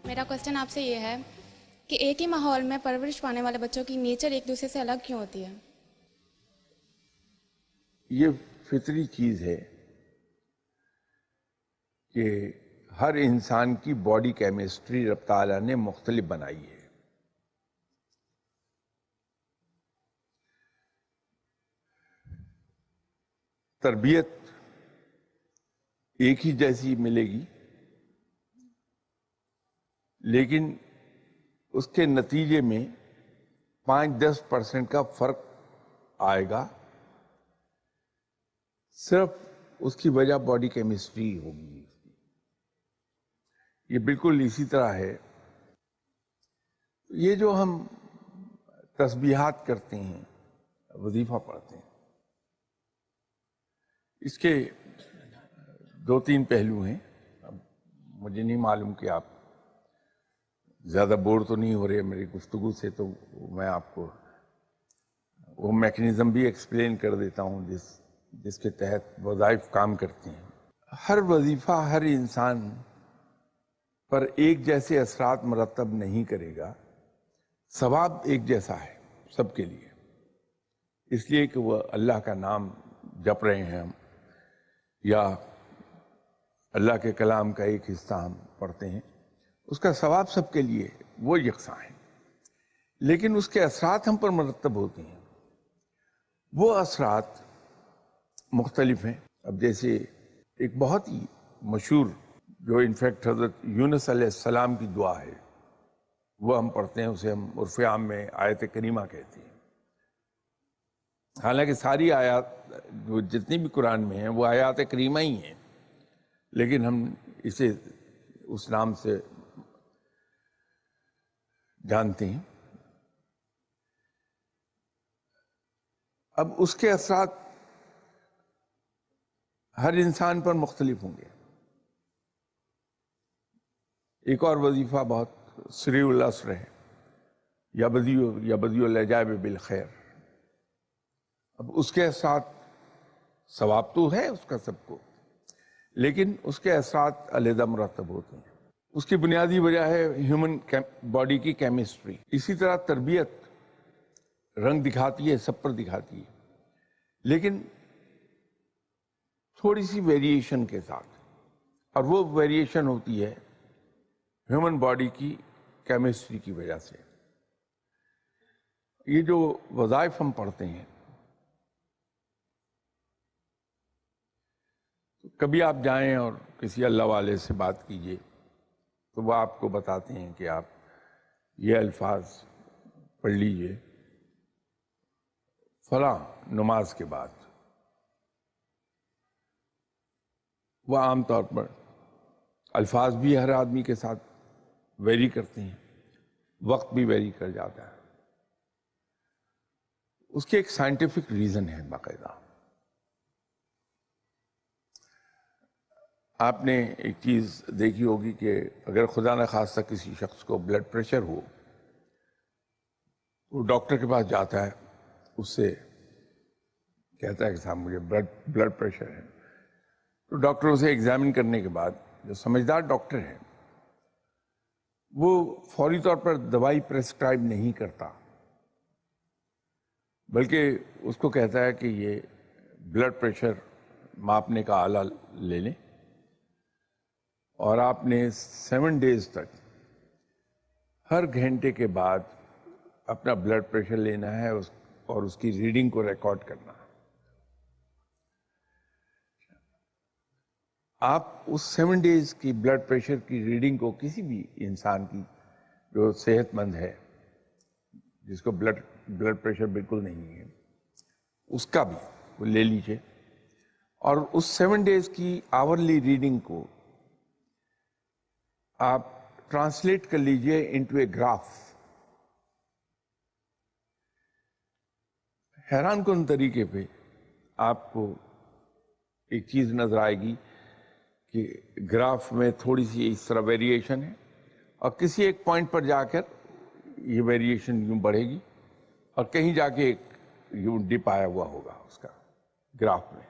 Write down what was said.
میرا کوشچن آپ سے یہ ہے کہ ایک ہی ماحول میں پرورش پانے والے بچوں کی نیچر ایک دوسرے سے الگ کیوں ہوتی ہے؟ یہ فطری چیز ہے کہ ہر انسان کی باڈی کیمسٹری رب تعالیٰ نے مختلف بنائی ہے. تربیت ایک ہی جیسی ملے گی، لیکن اس کے نتیجے میں 5-10% کا فرق آئے گا. صرف اس کی وجہ باڈی کیمسٹری ہوگی. یہ بالکل اسی طرح ہے. یہ جو ہم تسبیحات کرتے ہیں، وظیفہ پڑھتے ہیں، اس کے 2-3 پہلو ہیں. اب مجھے نہیں معلوم کہ آپ زیادہ بور تو نہیں ہو رہے میری گفتگو سے، تو میں آپ کو وہ میکنزم بھی ایکسپلین کر دیتا ہوں جس کے تحت وظائف کام کرتے ہیں. ہر وظیفہ ہر انسان پر ایک جیسے اثرات مرتب نہیں کرے گا. ثواب ایک جیسا ہے سب کے لیے، اس لیے کہ وہ اللہ کا نام جپ رہے ہیں ہم، یا اللہ کے کلام کا ایک حصہ ہم پڑھتے ہیں، اس کا ثواب سب کے لیے وہ یکساں ہے. لیکن اس کے اثرات ہم پر مرتب ہوتے ہیں، وہ اثرات مختلف ہیں. اب جیسے ایک بہت ہی مشہور جو انفیکٹ حضرت یونس علیہ السلام کی دعا ہے، وہ ہم پڑھتے ہیں، اسے ہم عرف عام میں آیت کریمہ کہتے ہیں. حالانکہ ساری آیات جو جتنی بھی قرآن میں ہیں وہ آیات کریمہ ہی ہیں، لیکن ہم اسے اس نام سے جانتے ہیں. اب اس کے اثرات ہر انسان پر مختلف ہوں گے. ایک اور وظیفہ بہت سریع العصر ہے، یا بدیو العجائب بالخیر. اب اس کے اثرات ثواب تو ہے اس کا سب کو، لیکن اس کے اثرات علیحدہ مرتب ہوتے ہیں. اس کی بنیادی وجہ ہے ہیومن باڈی کی کیمسٹری. اسی طرح تربیت رنگ دکھاتی ہے، سب پر دکھاتی ہے، لیکن تھوڑی سی ویریشن کے ساتھ، اور وہ ویریشن ہوتی ہے ہیومن باڈی کی کیمسٹری کی وجہ سے. یہ جو وظائف ہم پڑھتے ہیں، کبھی آپ جائیں اور کسی اللہ والے سے بات کیجئے تو وہ آپ کو بتاتے ہیں کہ آپ یہ الفاظ پڑھ لیجئے فلاں نماز کے بعد. وہ عام طور پر الفاظ بھی ہر آدمی کے ساتھ ویری کرتے ہیں، وقت بھی ویری کر جاتا ہے. اس کے ایک سائنٹیفک ریزن ہے باقاعدہ. آپ نے ایک چیز دیکھی ہوگی کہ اگر خدا نخواستہ کسی شخص کو بلڈ پریشر ہو، وہ ڈاکٹر کے پاس جاتا ہے، اس سے کہتا ہے کہ صاحب مجھے بلڈ پریشر ہے. تو ڈاکٹر اسے ایگزامن کرنے کے بعد، جو سمجھدار ڈاکٹر ہے، وہ فوری طور پر دوائی پرسکرائب نہیں کرتا، بلکہ اس کو کہتا ہے کہ یہ بلڈ پریشر ماپنے کا آلہ لے لیں، اور آپ نے 7 ڈیز تک ہر گھنٹے کے بعد اپنا بلڈ پریشر لینا ہے اور اس کی ریڈنگ کو ریکارڈ کرنا ہے. آپ اس 7 ڈیز کی بلڈ پریشر کی ریڈنگ کو کسی بھی انسان کی جو صحت مند ہے، جس کو بلڈ پریشر بالکل نہیں ہے، اس کا بھی وہ لے لیجئے، اور اس 7 ڈیز کی آورلی ریڈنگ کو آپ ٹرانسلیٹ کر لیجئے انٹو اے گراف. حیران کن طریقے پہ آپ کو ایک چیز نظر آئے گی کہ گراف میں تھوڑی سی اس طرح ویریشن ہے، اور کسی ایک پوائنٹ پر جا کر یہ ویریشن یوں بڑھے گی، اور کہیں جا کے ایک یوں ڈپ آیا ہوا ہوگا اس کا گراف میں.